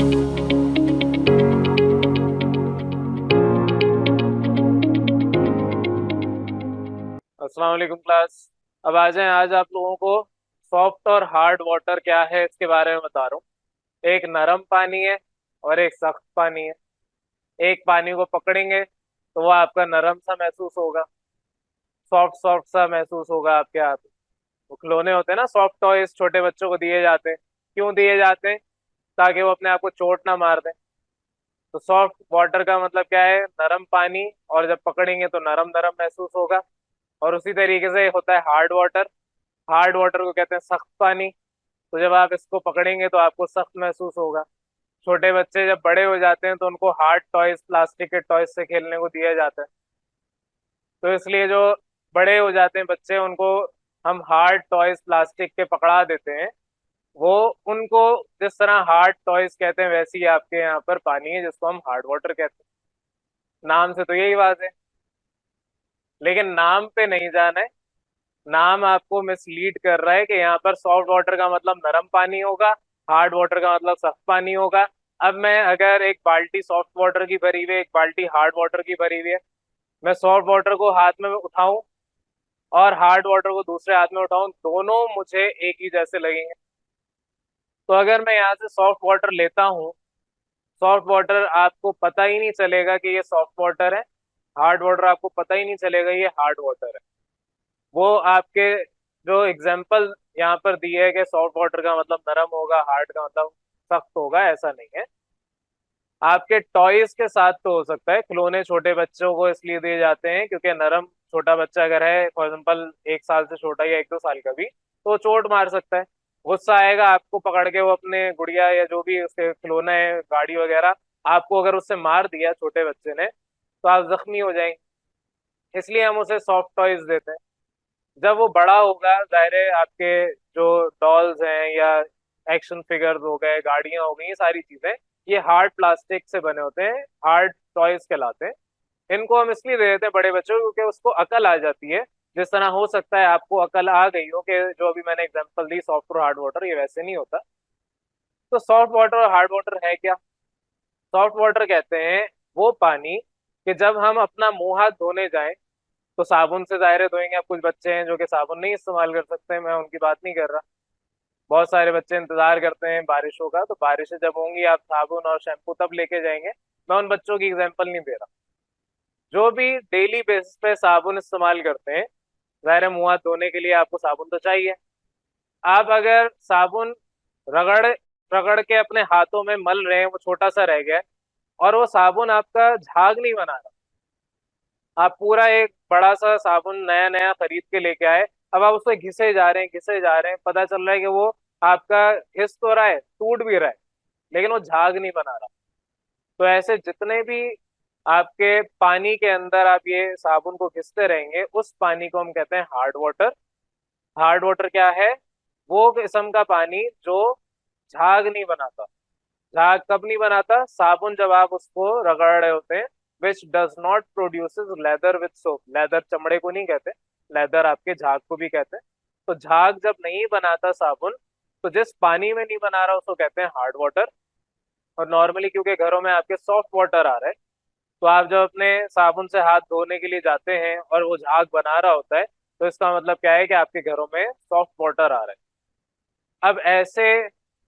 अस्सलाम वालेकुम क्लास। अब आ जाएं, आज आप लोगों को सॉफ्ट और हार्ड वाटर क्या है इसके बारे में बता रहा हूँ। एक नरम पानी है और एक सख्त पानी है। एक पानी को पकड़ेंगे तो वो आपका नरम सा महसूस होगा, सॉफ्ट सॉफ्ट सा महसूस होगा आपके हाथ में। वो खिलौने होते हैं ना, सॉफ्ट टॉयज छोटे बच्चों को दिए जाते हैं। क्यों दिए जाते हैं? ताकि वो अपने आप को चोट ना मार दें। तो सॉफ्ट वाटर का मतलब क्या है? नरम पानी, और जब पकड़ेंगे तो नरम नरम महसूस होगा। और उसी तरीके से होता है हार्ड वाटर। हार्ड वाटर को कहते हैं सख्त पानी। तो जब आप इसको पकड़ेंगे तो आपको सख्त महसूस होगा। छोटे बच्चे जब बड़े हो जाते हैं तो उनको हार्ड टॉयज, प्लास्टिक के टॉयज से खेलने को दिया जाता है। तो इसलिए जो बड़े हो जाते हैं बच्चे, उनको हम हार्ड टॉयज प्लास्टिक के पकड़ा देते हैं। वो उनको जिस तरह हार्ड टॉयज कहते हैं, वैसे ही आपके यहाँ पर पानी है जिसको हम हार्ड वाटर कहते हैं। नाम से तो यही बात है, लेकिन नाम पे नहीं जाना है। नाम आपको मिसलीड कर रहा है कि यहाँ पर सॉफ्ट वाटर का मतलब नरम पानी होगा, हार्ड वाटर का मतलब सख्त पानी होगा। अब मैं अगर एक बाल्टी सॉफ्ट वाटर की भरी हुई है, एक बाल्टी हार्ड वाटर की भरी हुई है, मैं सॉफ्ट वाटर को हाथ में उठाऊं और हार्ड वाटर को दूसरे हाथ में उठाऊं, दोनों मुझे एक ही जैसे लगेंगे। तो अगर मैं यहाँ से सॉफ्ट वाटर लेता हूँ, सॉफ्ट वाटर आपको पता ही नहीं चलेगा कि ये सॉफ्ट वाटर है। हार्ड वाटर आपको पता ही नहीं चलेगा ये हार्ड वाटर है। वो आपके जो एग्जाम्पल यहाँ पर दिए है कि सॉफ्ट वाटर का मतलब नरम होगा, हार्ड का मतलब सख्त होगा, ऐसा नहीं है। आपके टॉयज के साथ तो हो सकता है। खिलौने छोटे बच्चों को इसलिए दिए जाते हैं क्योंकि नरम, छोटा बच्चा अगर है फॉर एग्जाम्पल 1 साल से छोटा या 1-2 साल का भी, तो वो चोट मार सकता है। गुस्सा आएगा आपको पकड़ के, वो अपने गुड़िया या जो भी उसके खिलौना है, गाड़ी वगैरह, आपको अगर उससे मार दिया छोटे बच्चे ने, तो आप जख्मी हो जाएंगे। इसलिए हम उसे सॉफ्ट टॉयज देते हैं। जब वो बड़ा होगा, जाहिर है आपके जो डॉल्स हैं या एक्शन फिगर्स हो गए, गाड़ियां हो गई, ये सारी चीजें ये हार्ड प्लास्टिक से बने होते हैं, हार्ड टॉयज कहलाते हैं। इनको हम इसलिए दे देते हैं बड़े बच्चों को क्योंकि उसको अकल आ जाती है। जिस तरह हो सकता है आपको अकल आ गई हो कि जो अभी मैंने एग्जांपल दी सॉफ्ट और हार्ड वाटर, ये वैसे नहीं होता। तो सॉफ्ट वाटर और हार्ड वाटर है क्या? सॉफ्ट वाटर कहते हैं वो पानी कि जब हम अपना मुंह हाथ धोने जाएं तो साबुन से दायरे धोएंगे। अब कुछ बच्चे हैं जो कि साबुन नहीं इस्तेमाल कर सकते, मैं उनकी बात नहीं कर रहा। बहुत सारे बच्चे इंतजार करते हैं बारिशों का, तो बारिशें जब होंगी आप साबुन और शैम्पू तब लेके जाएंगे। मैं उन बच्चों की एग्जाम्पल नहीं दे रहा। जो भी डेली बेसिस पे साबुन इस्तेमाल करते हैं, जाहिर है मुंह हाथ धोने के लिए आपको साबुन तो चाहिए। आप अगर साबुन रगड़ रगड़ के अपने हाथों में मल रहे हैं, वो छोटा सा रह गया है, और वो साबुन आपका झाग नहीं बना रहा। आप पूरा एक बड़ा सा साबुन नया नया खरीद के लेके आए, अब आप उससे घिसे जा रहे हैं, घिसे जा रहे हैं, पता चल रहा है कि वो आपका घिस तो रहा है, टूट भी रहा है, लेकिन वो झाग नहीं बना रहा। तो ऐसे जितने भी आपके पानी के अंदर आप ये साबुन को घिसते रहेंगे, उस पानी को हम कहते हैं हार्ड वाटर। हार्ड वाटर क्या है? वो किस्म का पानी जो झाग नहीं बनाता। झाग कब नहीं बनाता? साबुन जब आप उसको रगड़ रहे होते हैं, which does not produces leather with soap. Leather चमड़े को नहीं कहते, लेदर आपके झाग को भी कहते हैं। तो झाग जब नहीं बनाता साबुन, तो जिस पानी में नहीं बना रहा उसको कहते हैं हार्ड वाटर। और नॉर्मली क्योंकि घरों में आपके सॉफ्ट वाटर आ रहा है, तो आप जब अपने साबुन से हाथ धोने के लिए जाते हैं और वो झाग बना रहा होता है, तो इसका मतलब क्या है कि आपके घरों में सॉफ्ट वाटर आ रहा है। अब ऐसे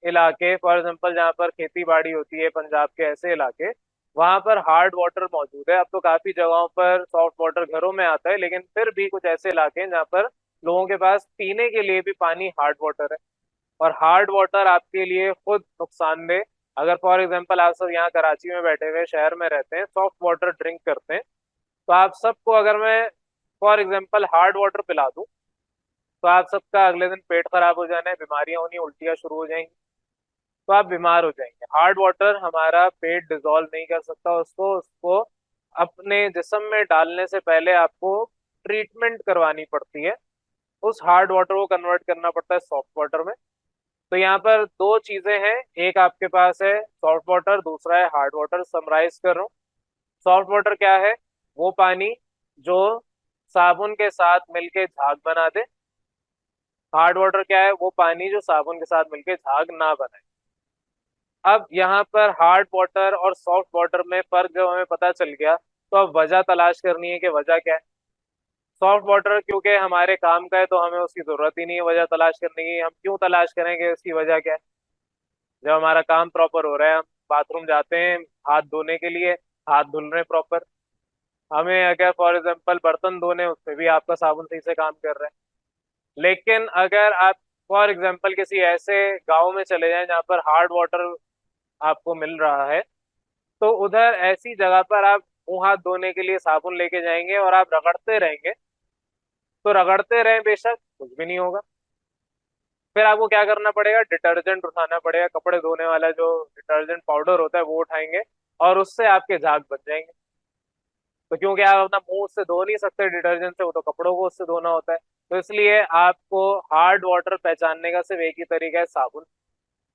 इलाके फॉर एग्जाम्पल जहाँ पर खेती बाड़ी होती है, पंजाब के ऐसे इलाके, वहां पर हार्ड वाटर मौजूद है। अब तो काफी जगहों पर सॉफ्ट वाटर घरों में आता है, लेकिन फिर भी कुछ ऐसे इलाके हैं जहाँ पर लोगों के पास पीने के लिए भी पानी हार्ड वाटर है। और हार्ड वाटर आपके लिए खुद नुकसानदेह। अगर फॉर एग्जाम्पल आप सब यहाँ कराची में बैठे हुए शहर में रहते हैं, सॉफ्ट वाटर ड्रिंक करते हैं, तो आप सबको अगर मैं फॉर एग्जाम्पल हार्ड वाटर पिला दूं, तो आप सबका अगले दिन पेट खराब हो जाना है, बीमारियां होनी, उल्टियां शुरू हो जाएंगी, तो आप बीमार हो जाएंगे। हार्ड वाटर हमारा पेट डिजोल्व नहीं कर सकता, उसको उसको अपने जिस्म में डालने से पहले आपको ट्रीटमेंट करवानी पड़ती है। उस हार्ड वाटर को कन्वर्ट करना पड़ता है सॉफ्ट वाटर में। तो यहाँ पर दो चीजें हैं, एक आपके पास है सॉफ्ट वाटर, दूसरा है हार्ड वाटर। समराइज कर रहा हूँ। सॉफ्ट वाटर क्या है? वो पानी जो साबुन के साथ मिलके झाग बना दे। हार्ड वाटर क्या है? वो पानी जो साबुन के साथ मिलके झाग ना बनाए। अब यहाँ पर हार्ड वाटर और सॉफ्ट वाटर में फर्क जब हमें पता चल गया, तो अब वजह तलाश करनी है कि वजह क्या है। सॉफ्ट वाटर क्योंकि हमारे काम का है तो हमें उसकी जरूरत ही नहीं है वजह तलाश करने की। हम क्यों तलाश करेंगे उसकी वजह क्या है, जब हमारा काम प्रॉपर हो रहा है। हम बाथरूम जाते हैं हाथ धोने के लिए, हाथ धुल रहे हैं प्रॉपर। हमें अगर फॉर एग्जाम्पल बर्तन धोने, उसमें भी आपका साबुन सही से काम कर रहा है। लेकिन अगर आप फॉर एग्जाम्पल किसी ऐसे गांव में चले जाएं जहाँ पर हार्ड वाटर आपको मिल रहा है, तो उधर ऐसी जगह पर आप मुंह हाथ धोने के लिए साबुन लेके जाएंगे और आप रगड़ते रहेंगे, तो रगड़ते रहें बेशक कुछ भी नहीं होगा। फिर आपको क्या करना पड़ेगा, डिटर्जेंट उठाना पड़ेगा, कपड़े धोने वाला जो डिटर्जेंट पाउडर होता है वो उठाएंगे, और उससे आपके झाग बच जाएंगे। तो क्योंकि आप अपना मुंह उससे धो नहीं सकते डिटर्जेंट से, वो तो कपड़ों को उससे धोना होता है। तो इसलिए आपको हार्ड वाटर पहचानने का सिर्फ एक ही तरीका है, साबुन।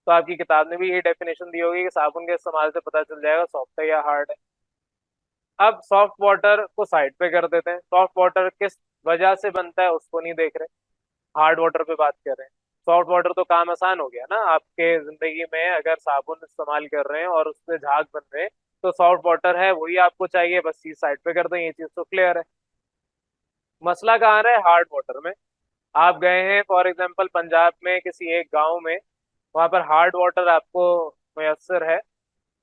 तो आपकी किताब ने भी यही डेफिनेशन दी होगी कि साबुन के इस्तेमाल से पता चल जाएगा सॉफ्ट है या हार्ड है। अब सॉफ्ट वाटर को साइड पे कर देते हैं। सॉफ्ट वाटर किस वजह से बनता है उसको नहीं देख रहे, हार्ड वाटर पे बात कर रहे हैं। सॉफ्ट वाटर तो काम आसान हो गया ना आपके जिंदगी में, अगर साबुन इस्तेमाल कर रहे हैं और उससे झाग बन रहे हैं तो सॉफ्ट वाटर है वही आपको चाहिए, बस चीज साइड पे कर दें, ये चीज तो क्लियर है। मसला कहाँ रहा है, हार्ड वाटर में। आप गए हैं फॉर एग्जांपल पंजाब में किसी एक गांव में, वहां पर हार्ड वाटर आपको मैसर है।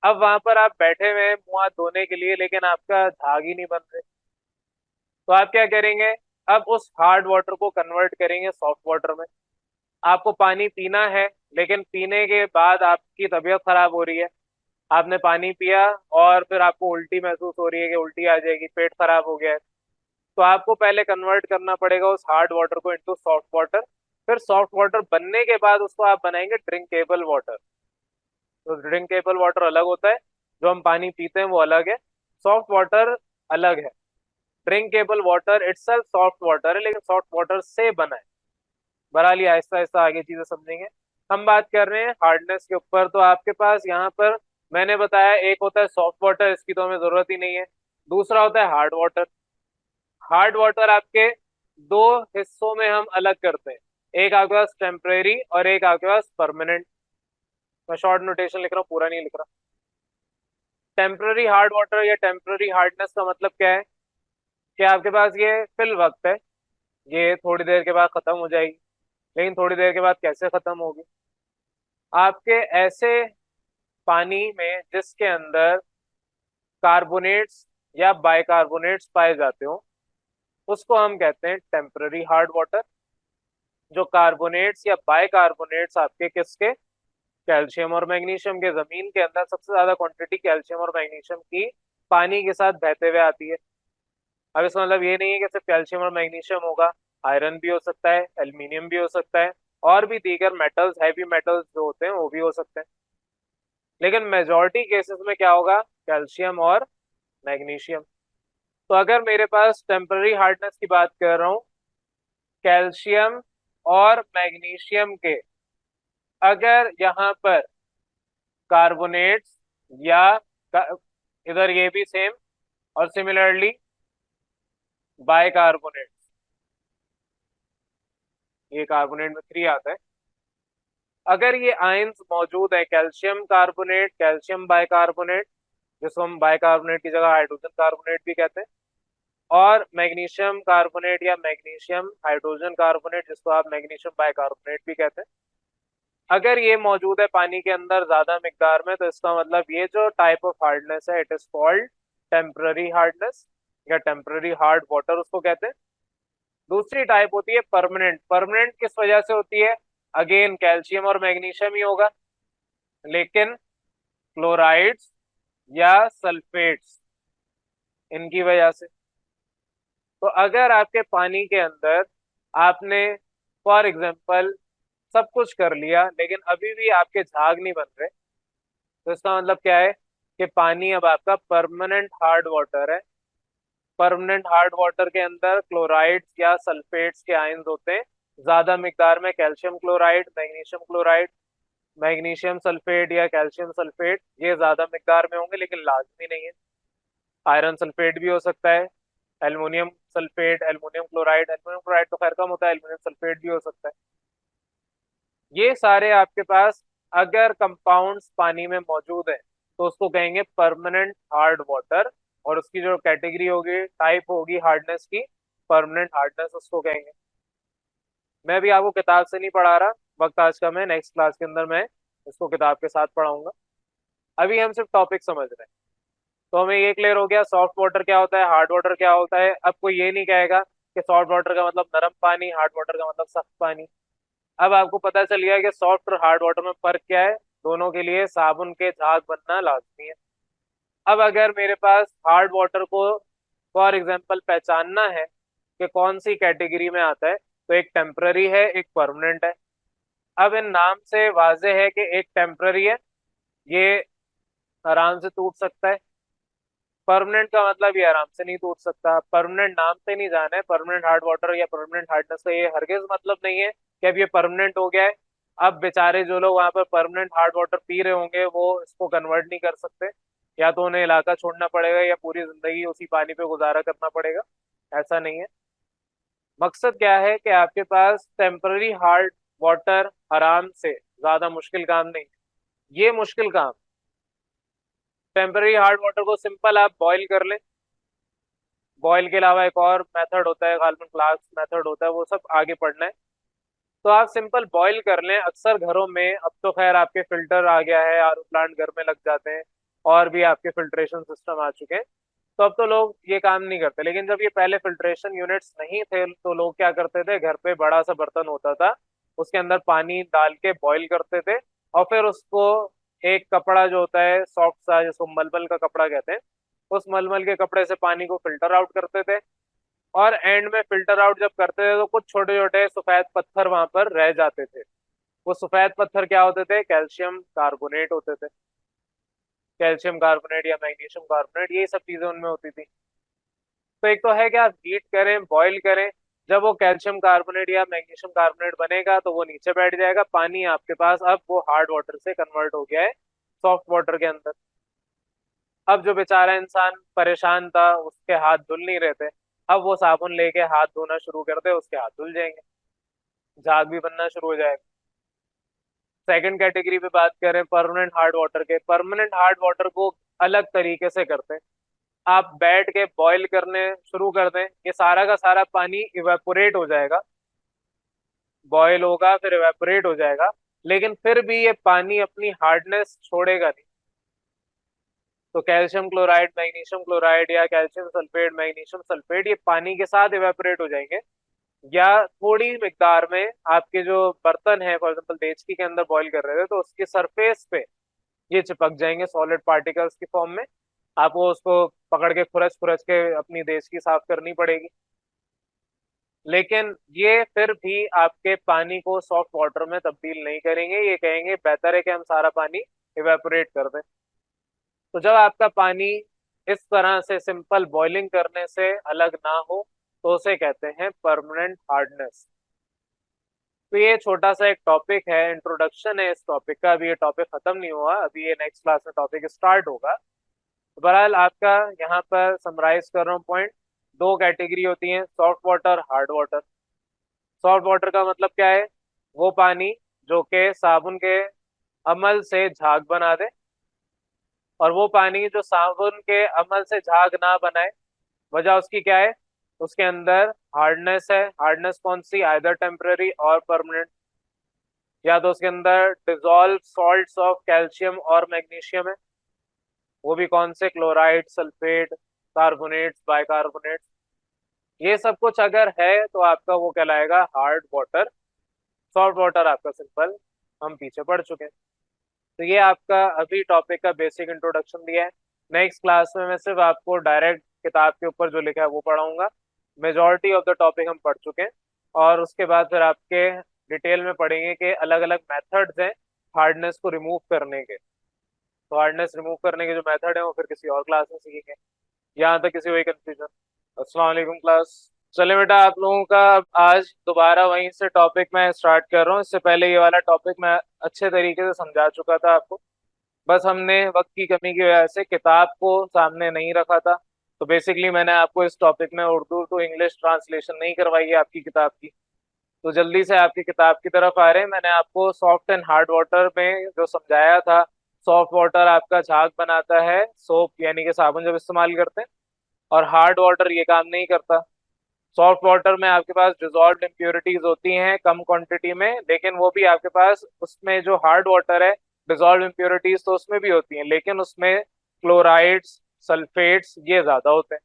अब वहां पर आप बैठे हुए हैं मुंह हाथ धोने के लिए, लेकिन आपका झाग ही नहीं बन रहे, तो आप क्या करेंगे, अब उस हार्ड वाटर को कन्वर्ट करेंगे सॉफ्ट वाटर में। आपको पानी पीना है, लेकिन पीने के बाद आपकी तबीयत खराब हो रही है। आपने पानी पिया और फिर आपको उल्टी महसूस हो रही है कि उल्टी आ जाएगी, पेट खराब हो गया है। तो आपको पहले कन्वर्ट करना पड़ेगा उस हार्ड वाटर को इनटू सॉफ्ट वाटर। फिर सॉफ्ट वाटर बनने के बाद उसको आप बनाएंगे ड्रिंकेबल वाटर। तो ड्रिंकेबल वाटर अलग होता है, जो हम पानी पीते हैं वो अलग है, सॉफ्ट वाटर अलग है। Drinkable water itself soft water है, लेकिन सॉफ्ट वाटर से बना है। बहरहाल ये आहिस्ता आहिस्ता आगे चीजें समझेंगे। हम बात कर रहे हैं हार्डनेस के ऊपर। तो आपके पास यहाँ पर मैंने बताया एक होता है सॉफ्ट वाटर, इसकी तो हमें जरूरत ही नहीं है। दूसरा होता है हार्ड वाटर। हार्ड वाटर आपके दो हिस्सों में हम अलग करते हैं, एक आपके पास टेम्परेरी और एक आपके पास परमानेंट। मैं शॉर्ट नोटेशन लिख रहा हूँ, पूरा नहीं लिख रहा। टेम्पररी हार्ड वाटर या टेम्पररी हार्डनेस का मतलब क्या है, कि आपके पास ये फिल वक्त है, ये थोड़ी देर के बाद खत्म हो जाएगी। लेकिन थोड़ी देर के बाद कैसे खत्म होगी, आपके ऐसे पानी में जिसके अंदर कार्बोनेट्स या बाइकार्बोनेट्स पाए जाते हो, उसको हम कहते हैं टेम्पररी हार्ड वाटर। जो कार्बोनेट्स या बाइकार्बोनेट्स आपके किसके, कैल्शियम और मैग्नीशियम के, जमीन के अंदर सबसे ज्यादा क्वांटिटी कैल्शियम और मैग्नीशियम की पानी के साथ बहते हुए आती है। अब इसका मतलब ये नहीं है कि सिर्फ कैल्शियम और मैग्नीशियम होगा, आयरन भी हो सकता है, एल्यूमिनियम भी हो सकता है, और भी दीगर मेटल्स, हैवी मेटल्स जो होते हैं वो भी हो सकते हैं। लेकिन मेजॉरिटी केसेस में क्या होगा, कैल्शियम और मैग्नीशियम। तो अगर मेरे पास टेम्पररी हार्डनेस की बात कर रहा हूँ, कैल्शियम और मैग्नीशियम के अगर यहाँ पर कार्बोनेट्स या इधर ये भी सेम, और सिमिलरली बाइकार्बोनेट्स, ये कार्बोनेट में 3 आता है। अगर ये आयंस मौजूद है, कैल्शियम कार्बोनेट, कैल्शियम बाइकार्बोनेट, जिसको हम बाइकार्बोनेट की जगह हाइड्रोजन कार्बोनेट भी कहते हैं, और मैग्नीशियम कार्बोनेट या मैग्नीशियम हाइड्रोजन कार्बोनेट, जिसको आप मैग्नीशियम बाइकार्बोनेट भी कहते हैं, अगर ये मौजूद है पानी के अंदर ज्यादा मिकदार में, तो इसका मतलब ये जो टाइप ऑफ हार्डनेस है, it is called temporary hardness या टेम्पररी हार्ड वाटर उसको कहते हैं। दूसरी टाइप होती है परमानेंट। परमानेंट किस वजह से होती है, अगेन कैल्शियम और मैग्नीशियम ही होगा, लेकिन क्लोराइड्स या सल्फेट्स, इनकी वजह से। तो अगर आपके पानी के अंदर आपने फॉर एग्जांपल सब कुछ कर लिया, लेकिन अभी भी आपके झाग नहीं बन रहे, तो इसका मतलब क्या है, कि पानी अब आपका परमानेंट हार्ड वाटर है। परमानेंट हार्ड वाटर के अंदर क्लोराइड्स या सल्फेट्स के आयंस होते हैं ज्यादा मिकदार में, calcium chloride, magnesium chloride, magnesium sulphate या कैल्शियम सल्फेट, ये ज्यादा मिकदार में होंगे, लेकिन लाजमी नहीं है। आयरन सल्फेट भी हो सकता है, aluminium sulphate, aluminium chloride, aluminium chloride तो खैर कम होता है, एल्युमिनियम सल्फेट भी हो सकता है। ये सारे आपके पास अगर कंपाउंड्स पानी में मौजूद है तो उसको कहेंगे परमानेंट हार्ड वाटर, और उसकी जो कैटेगरी होगी, टाइप होगी हार्डनेस की, परमानेंट हार्डनेस उसको कहेंगे। मैं भी आपको किताब से नहीं पढ़ा रहा, वक्त आज का, मैं नेक्स्ट क्लास के अंदर मैं इसको किताब के साथ पढ़ाऊंगा। अभी हम सिर्फ टॉपिक समझ रहे हैं। तो हमें ये क्लियर हो गया सॉफ्ट वाटर क्या होता है, हार्ड वाटर क्या होता है। अब कोई ये नहीं कहेगा कि सॉफ्ट वाटर का मतलब नरम पानी, हार्ड वाटर का मतलब सख्त पानी। अब आपको पता चल गया कि सॉफ्ट और हार्ड वाटर में फर्क क्या है। दोनों के लिए साबुन के झाग बनना लाजमी है। अब अगर मेरे पास हार्ड वाटर को फॉर एग्जांपल पहचानना है कि कौन सी कैटेगरी में आता है, तो एक टेम्पररी है, एक परमानेंट है। अब इन नाम से वाजह है कि एक टेम्पररी है, ये आराम से टूट सकता है। परमानेंट का मतलब ये आराम से नहीं टूट सकता। परमानेंट नाम से नहीं जाना है, परमानेंट हार्ड वाटर या परमानेंट हार्डनेस का ये हरगिज मतलब नहीं है कि अब ये परमानेंट हो गया है। अब बेचारे जो लोग वहां पर परमानेंट हार्ड वाटर पी रहे होंगे वो इसको कन्वर्ट नहीं कर सकते, या तो उन्हें इलाका छोड़ना पड़ेगा या पूरी जिंदगी उसी पानी पे गुजारा करना पड़ेगा। ऐसा नहीं है। मकसद क्या है कि आपके पास टेम्पररी हार्ड वाटर आराम से, ज्यादा मुश्किल काम नहीं, ये मुश्किल काम। टेम्पररी हार्ड वाटर को सिंपल आप बॉईल कर लें। बॉयल के अलावा एक और मेथड होता है, गाल्मन फ्लास्क मेथड होता है, वो सब आगे पढ़ना है। तो आप सिंपल बॉईल कर लें। अक्सर घरों में अब तो खैर आपके फिल्टर आ गया है, आरओ प्लांट घर में लग जाते हैं, और भी आपके फिल्ट्रेशन सिस्टम आ चुके हैं। तो अब तो लोग ये काम नहीं करते, लेकिन जब ये पहले फिल्ट्रेशन यूनिट्स नहीं थे तो लोग क्या करते थे, घर पे बड़ा सा बर्तन होता था, उसके अंदर पानी डाल के बॉईल करते थे, और फिर उसको एक कपड़ा जो होता है सॉफ्ट सा, जिसको मलमल का कपड़ा कहते हैं, उस मलमल के कपड़े से पानी को फिल्टर आउट करते थे। और एंड में फिल्टर आउट जब करते थे तो कुछ छोटे छोटे सफेद पत्थर वहां पर रह जाते थे। वो सफेद पत्थर क्या होते थे, कैल्शियम कार्बोनेट होते थे। कैल्शियम कार्बोनेट या मैग्नीशियम कार्बोनेट, ये सब चीजें उनमें होती थी। तो एक तो है कि आप हीट करें, बॉईल करें, जब वो कैल्शियम कार्बोनेट या मैग्नीशियम कार्बोनेट बनेगा तो वो नीचे बैठ जाएगा। पानी आपके पास अब वो हार्ड वाटर से कन्वर्ट हो गया है सॉफ्ट वाटर के अंदर। अब जो बेचारा इंसान परेशान था, उसके हाथ धुल नहीं रहे थे, अब वो साबुन लेके हाथ धोना शुरू कर दे, उसके हाथ धुल जाएंगे, झाग भी बनना शुरू हो जाएगा। सेकंड कैटेगरी पे बात करें परमानेंट हार्ड वाटर के, परमानेंट हार्ड वाटर को अलग तरीके से करते हैं। आप बैठ के बॉईल करने शुरू कर दें, ये सारा का सारा पानी इवेपोरेट हो जाएगा। बॉयल होगा फिर इवेपोरेट हो जाएगा, लेकिन फिर भी ये पानी अपनी हार्डनेस छोड़ेगा नहीं। तो कैल्शियम क्लोराइड, मैग्नीशियम क्लोराइड या कैल्शियम सल्फेट, मैग्नीशियम सल्फेट, ये पानी के साथ इवेपोरेट हो जाएंगे, या थोड़ी मिकदार में आपके जो बर्तन है, फॉर एग्जाम्पल देचकी के अंदर बॉईल कर रहे थे तो उसके सरफेस पे ये चिपक जाएंगे सॉलिड पार्टिकल्स की फॉर्म में। आपको उसको पकड़ के खुरच खुरच के अपनी देचकी साफ करनी पड़ेगी। लेकिन ये फिर भी आपके पानी को सॉफ्ट वाटर में तब्दील नहीं करेंगे, ये कहेंगे बेहतर है कि हम सारा पानी इवेपोरेट कर दें। तो जब आपका पानी इस तरह से सिंपल बॉइलिंग करने से अलग ना हो तो उसे कहते हैं परमानेंट हार्डनेस। तो ये छोटा सा एक टॉपिक है, इंट्रोडक्शन है इस टॉपिक का। अभी ये टॉपिक खत्म नहीं हुआ, अभी ये नेक्स्ट क्लास में टॉपिक स्टार्ट होगा। तो बहरहाल आपका यहाँ पर समराइज कर रहा हूँ पॉइंट। दो कैटेगरी होती हैं, soft water, hard water. Soft water का मतलब क्या है, वो पानी जो कि साबुन के अमल से झाग बना दे। और वो पानी जो साबुन के अमल से झाग ना बनाए, वजह उसकी क्या है, उसके अंदर हार्डनेस है। हार्डनेस कौन सी, आइदर टेम्पररी और परमानेंट, या तो उसके अंदर डिजॉल्व सॉल्ट्स ऑफ कैल्शियम और मैग्नीशियम है, वो भी कौन से, क्लोराइड, सल्फेट, कार्बोनेट्स, बाइकार्बोनेट्स। ये सब कुछ अगर है तो आपका वो कहलाएगा हार्ड वाटर। सॉफ्ट वाटर आपका सिंपल, हम पीछे पढ़ चुके हैं। तो ये आपका अभी टॉपिक का बेसिक इंट्रोडक्शन दिया है। नेक्स्ट क्लास में मैं सिर्फ आपको डायरेक्ट किताब के ऊपर जो लिखा है वो पढ़ाऊंगा। मेजॉरिटी ऑफ द टॉपिक हम पढ़ चुके हैं, और उसके बाद फिर आपके डिटेल में पढ़ेंगे कि अलग अलग मेथड्स हैं हार्डनेस को रिमूव करने के। तो हार्डनेस रिमूव करने के जो मेथड है वो फिर किसी और क्लास में सीखेंगे। यहाँ तक किसी वही कंफ्यूजन? अस्सलाम वालेकुम क्लास। चले बेटा, आप लोगों का आज दोबारा वहीं से टॉपिक मैं स्टार्ट कर रहा हूँ। इससे पहले ये वाला टॉपिक मैं अच्छे तरीके से समझा चुका था आपको, बस हमने वक्त की कमी की वजह से किताब को सामने नहीं रखा था। तो बेसिकली मैंने आपको इस टॉपिक में उर्दू टू इंग्लिश ट्रांसलेशन नहीं करवाई है आपकी किताब की। तो जल्दी से आपकी किताब की तरफ आ रहे हैं। मैंने आपको सॉफ्ट एंड हार्ड वाटर में जो समझाया था, सॉफ्ट वाटर आपका झाग बनाता है, सोप यानी कि साबुन जब इस्तेमाल करते हैं, और हार्ड वाटर ये काम नहीं करता। सॉफ्ट वाटर में आपके पास डिजॉल्व्ड इम्प्योरिटीज होती हैं कम क्वांटिटी में, लेकिन वो भी आपके पास उसमें जो हार्ड वाटर है, डिजॉल्व इम्प्योरिटीज तो उसमें भी होती हैं, लेकिन उसमें क्लोराइड्स, सल्फेट्स ये ज्यादा होते हैं।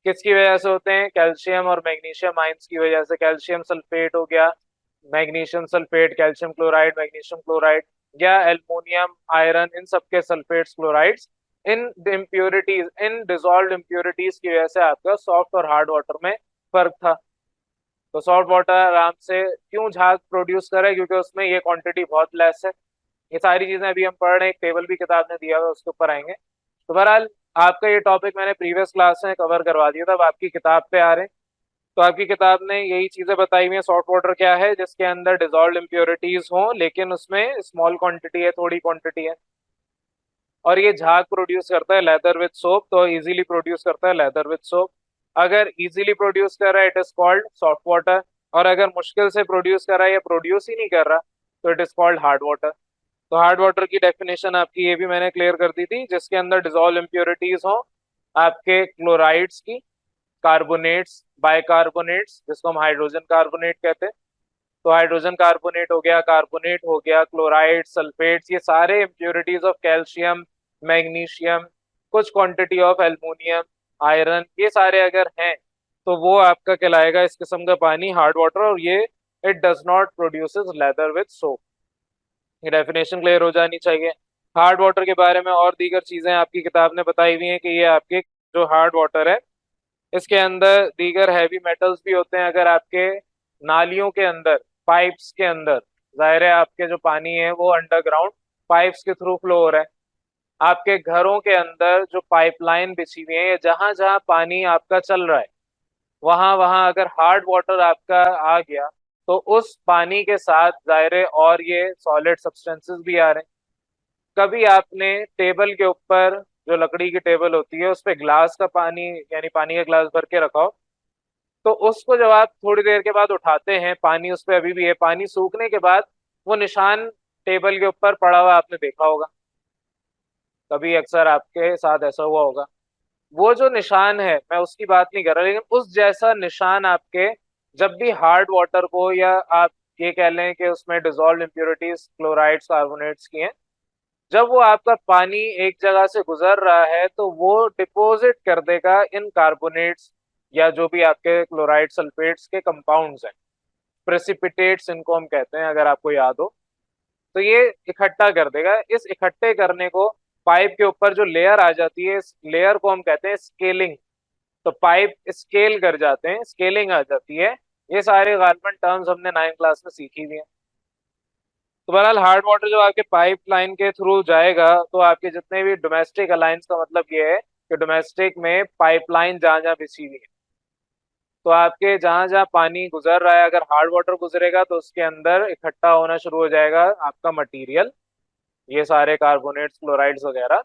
किसकी वजह से होते हैं? कैल्शियम और मैग्नीशियम आयंस की वजह से। कैल्शियम सल्फेट हो गया, magnesium sulphate, calcium chloride, magnesium chloride, या एल्युमिनियम, आयरन, इन सबके सल्फेट्स, क्लोराइड्स, इन इम्प्योरिटीज, इन डिजॉल्व्ड इम्प्योरिटीज की वजह से आपका सॉफ्ट और हार्ड वाटर में फर्क था। तो सॉल्ट वाटर आराम से क्यों झाग प्रोड्यूस करे? क्योंकि उसमें ये क्वांटिटी बहुत लेस है। ये सारी चीजें अभी हम पढ़ रहे हैं, एक टेबल भी किताब ने दिया हुआ है, उसके ऊपर आएंगे। तो बहरहाल आपका ये टॉपिक मैंने प्रीवियस क्लास में कवर करवा दिया था, अब आपकी किताब पे आ रहे हैं। तो आपकी किताब ने यही चीजें बताई हुई हैं। सॉल्ट वाटर क्या है? जिसके अंदर डिजॉल्व इम्प्योरिटीज हों, लेकिन उसमें स्मॉल क्वांटिटी है, थोड़ी क्वांटिटी है, और ये झाग प्रोड्यूस करता है लेदर विद सोप। तो इजीली प्रोड्यूस करता है लेदर विद सोप। अगर इजीली प्रोड्यूस कर रहा है it is called soft water, और अगर मुश्किल से प्रोड्यूस कर रहा है या प्रोड्यूस ही नहीं कर रहा तो it is called hard water. तो हार्ड वाटर की डेफिनेशन आपकी ये भी मैंने क्लियर कर दी थी, जिसके अंदर डिजॉल्व इम्प्योरिटीज हो आपके क्लोराइड्स की, कार्बोनेट्स, बाइकार्बोनेट्स जिसको हम हाइड्रोजन कार्बोनेट कहते हैं। तो हाइड्रोजन कार्बोनेट हो गया, क्लोराइड, सल्फेट्स, ये सारे इम्प्योरिटीज ऑफ कैल्शियम, मैग्नीशियम, कुछ क्वांटिटी ऑफ एल्युमिनियम, आयरन, ये सारे अगर हैं तो वो आपका कहलाएगा इस किस्म का पानी हार्ड वाटर। और ये it does not produces lather with soap. ये डेफिनेशन क्लियर हो जानी चाहिए। हार्ड वाटर के बारे में और दीगर चीजें आपकी किताब ने बताई हुई हैं कि ये आपके जो हार्ड वाटर है इसके अंदर दीगर हैवी मेटल्स भी होते हैं। अगर आपके नालियों के अंदर, पाइप्स के अंदर, जाहिर है आपके जो पानी है वो अंडरग्राउंड पाइप्स के थ्रू फ्लो हो रहा है। आपके घरों के अंदर जो पाइपलाइन बिछी हुई है, या जहां जहां पानी आपका चल रहा है, वहां वहां अगर हार्ड वाटर आपका आ गया तो उस पानी के साथ जाहिर है और ये सॉलिड सब्सटेंसेस भी आ रहे हैं। कभी आपने टेबल के ऊपर, जो लकड़ी की टेबल होती है, उस पे ग्लास का पानी यानी पानी का ग्लास भर के रखा हो, तो उसको जब आप थोड़ी देर के बाद उठाते हैं, पानी उस पर अभी भी है, पानी सूखने के बाद वो निशान टेबल के ऊपर पड़ा हुआ आपने देखा होगा। कभी अक्सर आपके साथ ऐसा हुआ होगा। वो जो निशान है, मैं उसकी बात नहीं कर रहा, लेकिन उस जैसा निशान आपके जब भी हार्ड वाटर को, या आप ये कह लें कि उसमें डिजॉल्व इम्प्योरिटीज क्लोराइड्स, कार्बोनेट्स की हैं, जब वो आपका पानी एक जगह से गुजर रहा है तो वो डिपॉजिट कर देगा इन कार्बोनेट्स, या जो भी आपके क्लोराइड सल्फेट्स के कंपाउंड्स हैं, प्रेसिपिटेट्स इनको हम कहते हैं अगर आपको याद हो। तो ये इकट्ठा कर देगा। इस इकट्ठे करने को पाइप के ऊपर जो लेयर आ जाती है, इस लेयर को हम कहते हैं स्केलिंग। तो पाइप स्केल कर जाते हैं, स्केलिंग आ जाती है। ये सारे गालिबन टर्म्स हमने 9th क्लास में सीखी हुई हैं। तो बहरहाल हार्ड वाटर जब आपके पाइप लाइन के थ्रू जाएगा तो आपके जितने भी डोमेस्टिक अलायंस, का मतलब ये है कि डोमेस्टिक में पाइपलाइन जहां जहां बिछी हुई है, तो आपके जहां जहां पानी गुजर रहा है, अगर हार्ड वाटर गुजरेगा तो उसके अंदर इकट्ठा होना शुरू हो जाएगा आपका मटेरियल, ये सारे कार्बोनेट्स, क्लोराइड्स वगैरह।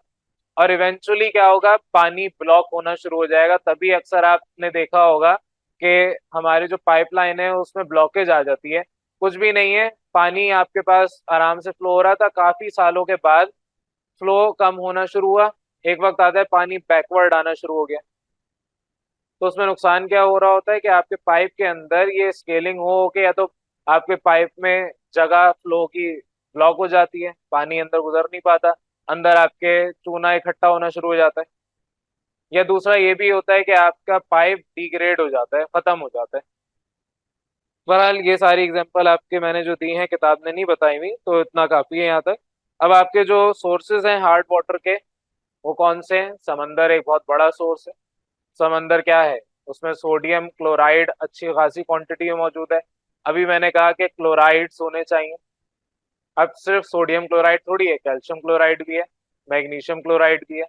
और इवेंचुअली क्या होगा? पानी ब्लॉक होना शुरू हो जाएगा। तभी अक्सर आपने देखा होगा कि हमारी जो पाइपलाइन है उसमें ब्लॉकेज आ जाती है। कुछ भी नहीं है, पानी आपके पास आराम से फ्लो हो रहा था, काफी सालों के बाद फ्लो कम होना शुरू हुआ, एक वक्त आता है पानी बैकवर्ड आना शुरू हो गया। तो उसमें नुकसान क्या हो रहा होता है कि आपके पाइप के अंदर ये स्केलिंग हो के, या तो आपके पाइप में जगह फ्लो की ब्लॉक हो जाती है, पानी अंदर गुजर नहीं पाता, अंदर आपके चूना इकट्ठा होना शुरू हो जाता है, या दूसरा ये भी होता है कि आपका पाइप डिग्रेड हो जाता है, खत्म हो जाता है। बहरहाल ये सारी एग्जांपल आपके मैंने जो दी हैं किताब ने नहीं बताई हुई, तो इतना काफी है यहाँ तक। अब आपके जो सोर्सेज हैं हार्ड वाटर के, वो कौन से हैं? समंदर एक बहुत बड़ा सोर्स है। समंदर क्या है? उसमें सोडियम क्लोराइड अच्छी खासी क्वांटिटी में मौजूद है। अभी मैंने कहा कि क्लोराइड्स होने चाहिए। अब सिर्फ सोडियम क्लोराइड थोड़ी है, कैल्शियम क्लोराइड भी है, मैग्नीशियम क्लोराइड भी है।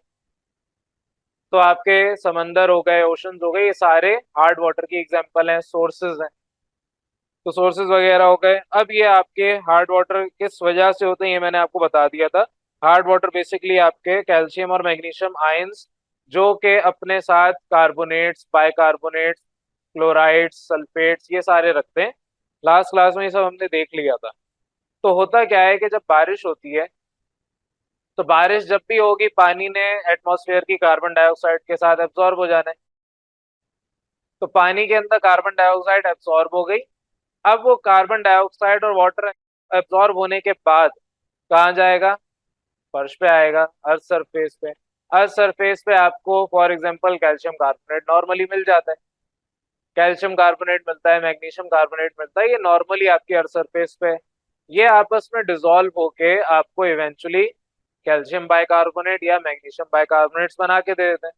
तो आपके समंदर हो गए, ओशंस हो गए, ये सारे हार्ड वाटर की एग्जांपल हैं, सोर्सेज हैं। तो सोर्सेज वगैरह हो गए। अब ये आपके हार्ड वाटर किस वजह से होते हैं ये मैंने आपको बता दिया था। हार्ड वाटर बेसिकली आपके कैल्शियम और मैग्नीशियम आयंस, जो के अपने साथ कार्बोनेट्स, बाइकार्बोनेट्स, क्लोराइड्स, सल्फेट्स, ये सारे रखते हैं, लास्ट क्लास में ये सब हमने देख लिया था। तो होता क्या है कि जब बारिश होती है, तो बारिश जब भी होगी पानी ने एटमॉस्फेयर की कार्बन डाइऑक्साइड के साथ एब्जॉर्ब हो जाना है। तो पानी के अंदर कार्बन डाइऑक्साइड एब्जॉर्ब हो गई। अब वो कार्बन डाइऑक्साइड और वाटर एब्जॉर्ब होने के बाद कहाँ जाएगा? फर्श पे आएगा, अर्थ सरफेस पे। अर्थ सरफेस पे आपको for example calcium carbonate normally मिल जाता है। कैल्शियम कार्बोनेट मिलता है, मैग्नीशियम कार्बोनेट मिलता है, ये नॉर्मली आपकी अर्थ सरफेस पे है। ये आपस में डिसॉल्व होके आपको इवेंचुअली कैल्शियम बाइकार्बोनेट या मैग्नीशियम बाइकार्बोनेट्स बना के दे देते हैं।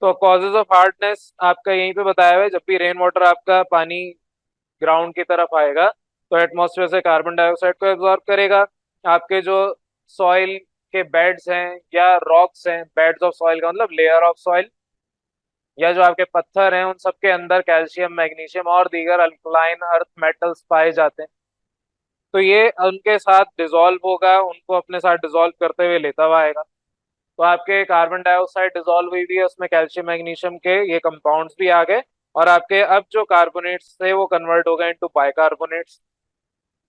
तो कॉजेज ऑफ हार्डनेस आपका यहीं पे बताया हुआ है। जब भी रेन वाटर आपका पानी ग्राउंड की तरफ आएगा, तो एटमॉस्फेयर से कार्बन डाइऑक्साइड को एब्जॉर्ब करेगा। आपके जो सॉइल के बेड्स हैं या रॉक्स हैं, बेड्स ऑफ सॉइल का मतलब लेयर ऑफ सॉइल, या जो आपके पत्थर हैं, उन सबके अंदर कैल्शियम, मैग्नीशियम और दीगर अल्कलाइन अर्थ मेटल्स पाए जाते हैं। तो ये उनके साथ डिसॉल्व होगा, उनको अपने साथ डिसॉल्व करते हुए लेता हुआ आएगा। तो आपके कार्बन डाइऑक्साइड डिसॉल्व हुई भी है, उसमें कैल्शियम मैग्नीशियम के ये कंपाउंड्स भी आ गए। और आपके अब जो कार्बोनेट्स थे वो कन्वर्ट हो गए इनटू बाइकार्बोनेट्स।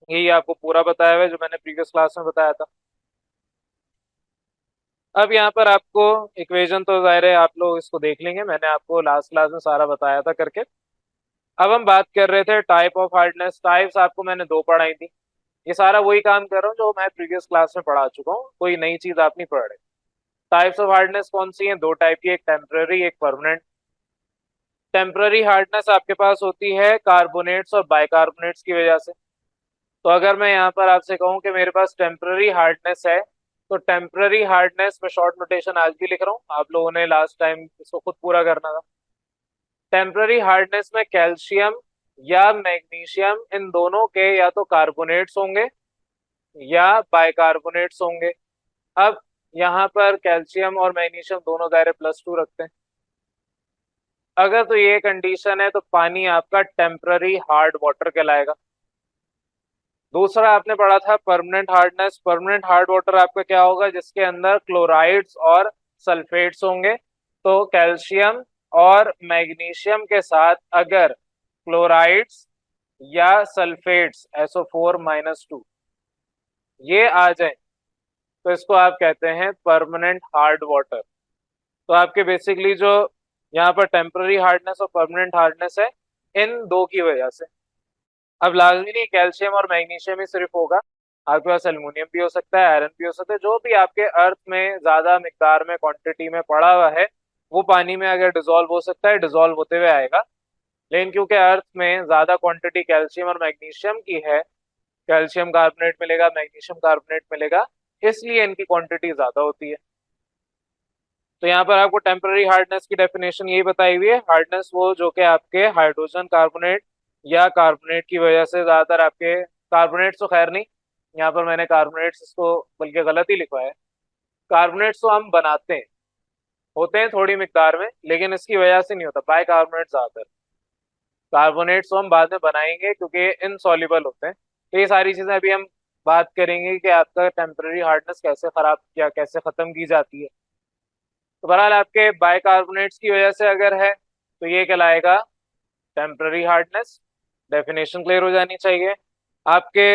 यही आपको पूरा बताया हुआ है जो मैंने प्रीवियस क्लास में बताया था। अब यहाँ पर आपको इक्वेशन तो जाहिर है आप लोग इसको देख लेंगे, मैंने आपको लास्ट क्लास में सारा बताया था करके। अब हम बात कर रहे थे टाइप ऑफ हार्डनेस। टाइप्स आपको मैंने दो पढ़ाई थी। ये सारा वही काम कर रहा हूँ जो मैं प्रीवियस क्लास में पढ़ा चुका हूँ, कोई नई चीज आप नहीं पढ़ रहे। टाइप्स ऑफ हार्डनेस कौन सी हैं? दो टाइप की, एक टेम्पररी एक परमानेंट। टेम्पररी हार्डनेस आपके पास होती है कार्बोनेट्स और बाइकार्बोनेट्स की वजह से। तो अगर मैं यहाँ पर आपसे कहूँ कि मेरे पास टेम्पररी हार्डनेस है, तो टेम्पररी हार्डनेस में शॉर्ट नोटेशन आज भी लिख रहा हूँ, आप लोगों ने लास्ट टाइम इसको खुद पूरा करना था। टेम्पररी हार्डनेस में कैल्शियम या मैग्नीशियम इन दोनों के या तो कार्बोनेट्स होंगे या बाइकार्बोनेट्स होंगे। अब यहाँ पर कैल्शियम और मैग्नीशियम दोनों दायरे +2 रखते हैं। अगर तो ये कंडीशन है तो पानी आपका टेम्पररी हार्ड वाटर कहलाएगा। दूसरा आपने पढ़ा था permanent hardness. Permanent hard water आपका क्या होगा? जिसके अंदर क्लोराइड्स और सल्फेट्स होंगे। तो कैल्शियम और मैग्नीशियम के साथ अगर क्लोराइड्स या सल्फेट्स SO4-2 ये आ जाए, तो इसको आप कहते हैं परमानेंट हार्ड वाटर। तो आपके बेसिकली जो यहाँ पर टेम्पररी हार्डनेस और परमानेंट हार्डनेस है, इन दो की वजह से। अब लाजमी नहीं कैल्शियम और मैग्नीशियम ही सिर्फ होगा, आपके पास एल्युमिनियम भी हो सकता है, आयरन भी हो सकता है। जो भी आपके अर्थ में ज्यादा मिकदार में क्वांटिटी में पड़ा हुआ है, वो पानी में अगर डिसॉल्व हो सकता है, डिसॉल्व होते हुए आएगा। लेकिन क्योंकि अर्थ में ज्यादा क्वांटिटी कैल्शियम और मैग्नीशियम की है, कैल्शियम कार्बोनेट मिलेगा, मैग्नीशियम कार्बोनेट मिलेगा, इसलिए इनकी क्वांटिटी ज्यादा होती है। तो यहाँ पर आपको टेम्पररी हार्डनेस की डेफिनेशन यही बताई हुई है। हार्डनेस वो जो कि आपके हाइड्रोजन कार्बोनेट या कार्बोनेट की वजह से, ज्यादातर आपके कार्बोनेट्स तो खैर नहीं, यहाँ पर मैंने कार्बोनेट्स इसको बल्कि गलत ही लिखा है। कार्बोनेट्स तो हम बनाते हैं, होते हैं थोड़ी मिकदार में, लेकिन इसकी वजह से नहीं होता। बाई कार्बोनेट ज्यादातर, कार्बोनेट्स तो हम बाद में बनाएंगे क्योंकि इनसॉल्युबल होते हैं। तो ये सारी चीजें अभी हम बात करेंगे कि आपका टेम्पररी हार्डनेस कैसे खराब या कैसे खत्म की जाती है। तो बहरहाल आपके बाइकार्बोनेट्स की वजह से अगर है, तो ये कहलाएगा टेम्पररी हार्डनेस। डेफिनेशन क्लियर हो जानी चाहिए। आपके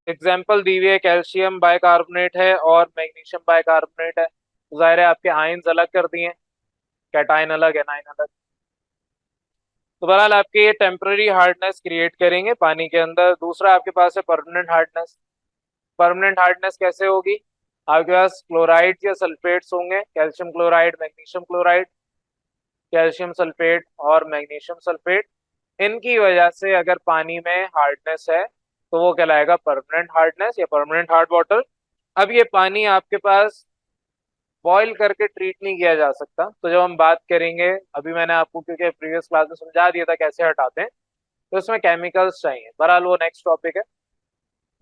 एग्जाम्पल दी हुई है, कैल्शियम बाइकार्बोनेट है और मैग्नीशियम बाइकार्बोनेट है। तो जाहिर है आपके आयंस अलग कर दिए, कैटाइन अलग, एनाइन अलग। तो बहरहाल आपके ये टेम्पररी हार्डनेस क्रिएट करेंगे पानी के अंदर। दूसरा आपके पास है परमानेंट हार्डनेस। परमानेंट हार्डनेस कैसे होगी? आपके पास क्लोराइड या सल्फेट्स होंगे, calcium chloride, magnesium chloride, calcium sulphate और मैग्नीशियम सल्फेट। इनकी वजह से अगर पानी में हार्डनेस है, तो वो कहलाएगा परमानेंट हार्डनेस या परमानेंट हार्ड वाटर। अब ये पानी आपके पास बॉईल करके ट्रीट नहीं किया जा सकता। तो जब हम बात करेंगे, अभी मैंने आपको क्योंकि प्रीवियस क्लास में समझा दिया था कैसे हटाते हैं, तो इसमें केमिकल्स चाहिए। बहरहाल वो नेक्स्ट टॉपिक है।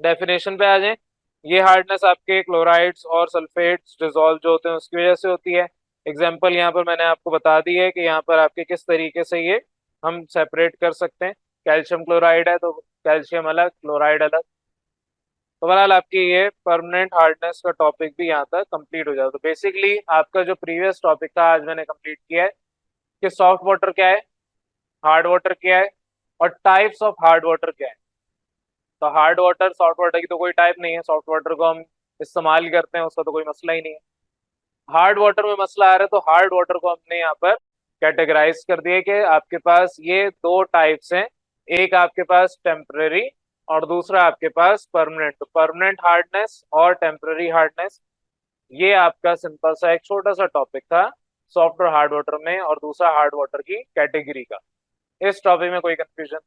डेफिनेशन पे आ जाए। ये हार्डनेस आपके क्लोराइड्स और सल्फेट्स डिजोल्व जो होते हैं उसकी वजह से होती है। एग्जाम्पल यहाँ पर मैंने आपको बता दी है कि यहाँ पर आपके किस तरीके से ये हम सेपरेट कर सकते हैं। कैल्शियम क्लोराइड है तो कैल्शियम अलग, क्लोराइड अलग। तो बहरहाल आपकी ये परमानेंट हार्डनेस का टॉपिक भी यहाँ तक कंप्लीट हो जाता है। तो बेसिकली आपका जो प्रीवियस टॉपिक था आज मैंने कंप्लीट किया है कि सॉफ्ट वाटर क्या है, हार्ड वाटर क्या है, और टाइप्स ऑफ हार्ड वाटर क्या है। तो हार्ड वाटर सॉफ्ट वाटर की तो कोई टाइप नहीं है, सॉफ्ट वाटर को हम इस्तेमाल करते हैं, उसका तो कोई मसला ही नहीं है। हार्ड वाटर में मसला आ रहा है, तो हार्ड वाटर को हमने यहाँ पर कैटेगराइज कर दिया कि आपके पास ये दो टाइप्स हैं, एक आपके पास टेम्पररी और दूसरा आपके पास परमानेंट। तो परमानेंट हार्डनेस और टेम्पररी हार्डनेस, ये आपका सिंपल सा एक छोटा सा टॉपिक था सॉफ्ट और हार्ड वाटर में और दूसरा हार्ड वाटर की कैटेगरी का। इस टॉपिक में कोई कंफ्यूजन?